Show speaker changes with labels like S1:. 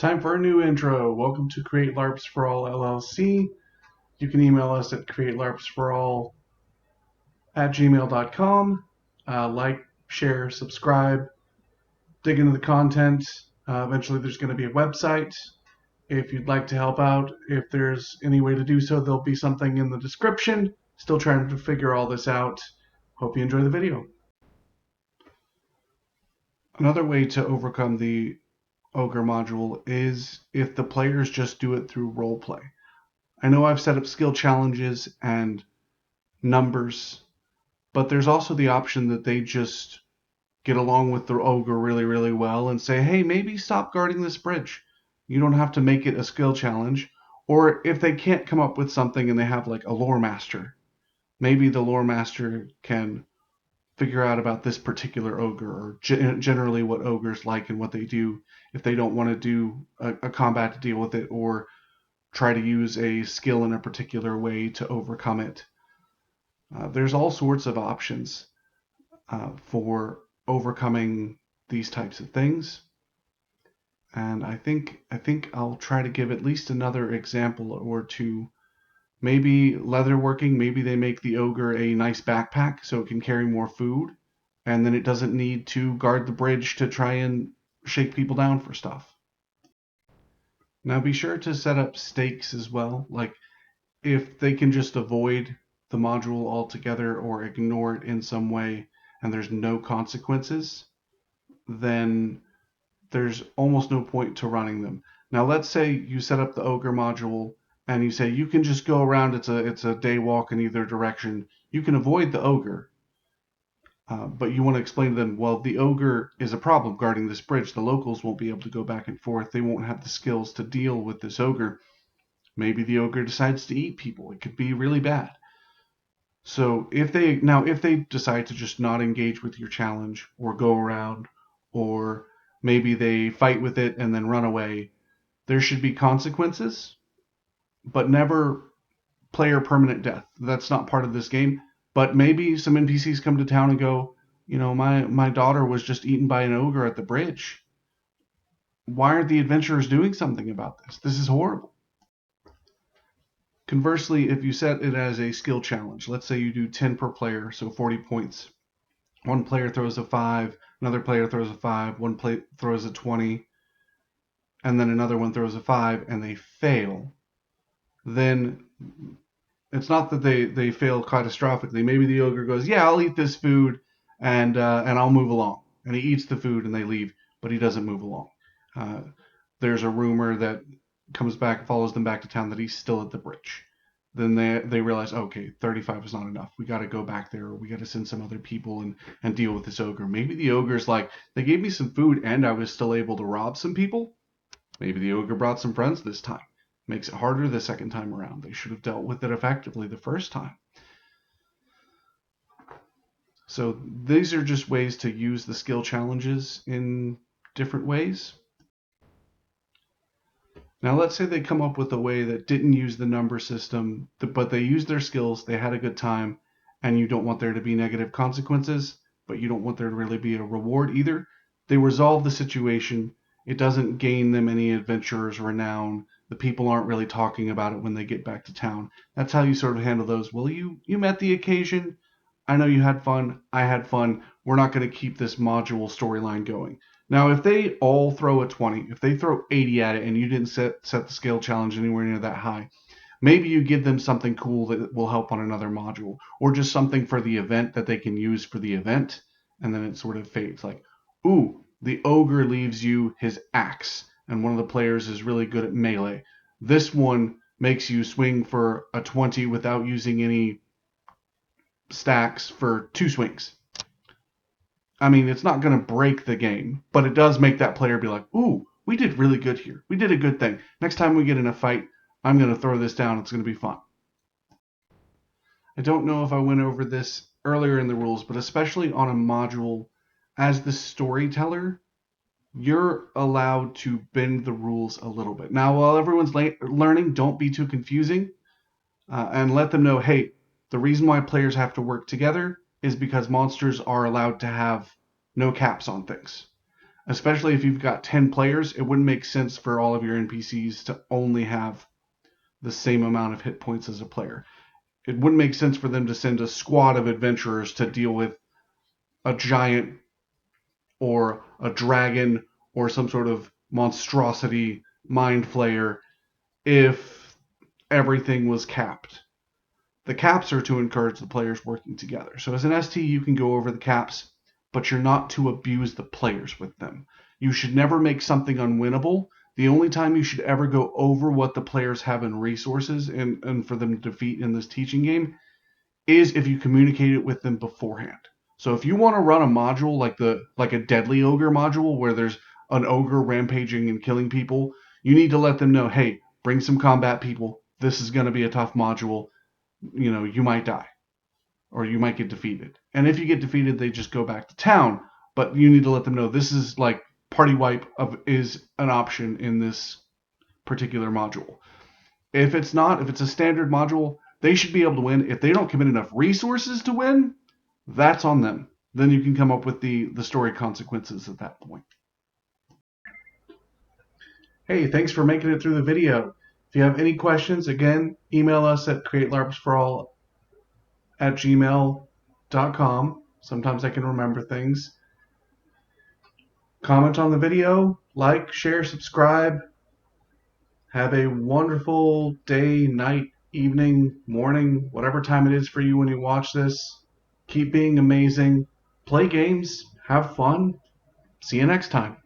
S1: Time for a new intro. Welcome to Create LARPs for All LLC. You can email us at createlarpsforall@gmail.com. Like, share, subscribe, dig into the content. Eventually, there's going to be a website. If you'd like to help out, if there's any way to do so, there'll be something in the description. Still trying to figure all this out. Hope you enjoy the video. Another way to overcome the Ogre module is if the players just do it through roleplay. I know I've set up skill challenges and numbers, but there's also the option that they just get along with the ogre really, really well and say, hey, maybe stop guarding this bridge. You don't have to make it a skill challenge. Or if they can't come up with something and they have like a lore master, maybe the lore master can figure out about this particular ogre or generally what ogres like and what they do if they don't want to do a combat to deal with it or try to use a skill in a particular way to overcome it. There's all sorts of options for overcoming these types of things. And I think I'll try to give at least another example or two. Maybe leatherworking, maybe they make the ogre a nice backpack so it can carry more food, and then it doesn't need to guard the bridge to try and shake people down for stuff. Now be sure to set up stakes as well, like if they can just avoid the module altogether or ignore it in some way and there's no consequences, then there's almost no point to running them. Now let's say you set up the ogre module and you say you can just go around, it's a day walk in either direction. You can avoid the ogre, but you want to explain to them, well, the ogre is a problem guarding this bridge. The locals won't be able to go back and forth. They won't have the skills to deal with this ogre. Maybe the ogre decides to eat people. It could be really bad. So if they decide to just not engage with your challenge or go around, or maybe they fight with it and then run away, there should be consequences, but never player permanent death. That's not part of this game. But maybe some NPCs come to town and go, you know, my daughter was just eaten by an ogre at the bridge. Why aren't the adventurers doing something about this? This is horrible. Conversely, if you set it as a skill challenge, let's say you do 10 per player, so 40 points. One player throws a 5, another player throws a 5, one player throws a 20, and then another one throws a 5, and they fail. Then it's not that they fail catastrophically. Maybe the ogre goes, yeah, I'll eat this food and I'll move along. And he eats the food and they leave, but he doesn't move along. There's a rumor that comes back, follows them back to town that he's still at the bridge. Then they realize, okay, 35 is not enough. We got to go back there, or we got to send some other people and deal with this ogre. Maybe the ogre's like, they gave me some food and I was still able to rob some people. Maybe the ogre brought some friends this time. Makes it harder the second time around. They should have dealt with it effectively the first time. So these are just ways to use the skill challenges in different ways. Now let's say they come up with a way that didn't use the number system, but they used their skills, they had a good time, and you don't want there to be negative consequences, but you don't want there to really be a reward either. They resolve the situation. It doesn't gain them any adventurer's renown. The people aren't really talking about it when they get back to town. That's how you sort of handle those. Well, you met the occasion. I know you had fun. I had fun. We're not going to keep this module storyline going. Now, if they all throw a 20, if they throw 80 at it and you didn't set the scale challenge anywhere near that high, maybe you give them something cool that will help on another module, or just something for the event that they can use for the event, and then it sort of fades. Like, ooh, the ogre leaves you his axe, and one of the players is really good at melee. This one makes you swing for a 20 without using any stacks for 2 swings. I mean, it's not going to break the game, but it does make that player be like, ooh, we did really good here. We did a good thing. Next time we get in a fight, I'm going to throw this down. It's going to be fun. I don't know if I went over this earlier in the rules, but especially on a module, as the storyteller, you're allowed to bend the rules a little bit. Now, while everyone's learning, don't be too confusing, and let them know, hey, the reason why players have to work together is because monsters are allowed to have no caps on things. Especially if you've got 10 players, it wouldn't make sense for all of your NPCs to only have the same amount of hit points as a player. It wouldn't make sense for them to send a squad of adventurers to deal with a giant or a dragon or some sort of monstrosity mind flayer if everything was capped. The caps are to encourage the players working together. So as an ST, you can go over the caps, but you're not to abuse the players with them. You should never make something unwinnable. The only time you should ever go over what the players have in resources and for them to defeat in this teaching game is if you communicate it with them beforehand. So if you want to run a module like a deadly ogre module where there's an ogre rampaging and killing people, you need to let them know, hey, bring some combat people. This is going to be a tough module. You might die or you might get defeated. And if you get defeated, they just go back to town. But you need to let them know this is like party wipe is an option in this particular module. If it's not, if it's a standard module, they should be able to win. If they don't commit enough resources to win, that's on them. Then you can come up with the story consequences at that point. Hey, thanks for making it through the video. If you have any questions, again, email us at createlarpsforall@gmail.com. Sometimes I can remember things. Comment on the video, like, share, subscribe. Have a wonderful day, night, evening, morning, whatever time it is for you when you watch this. Keep being amazing. Play games. Have fun. See you next time.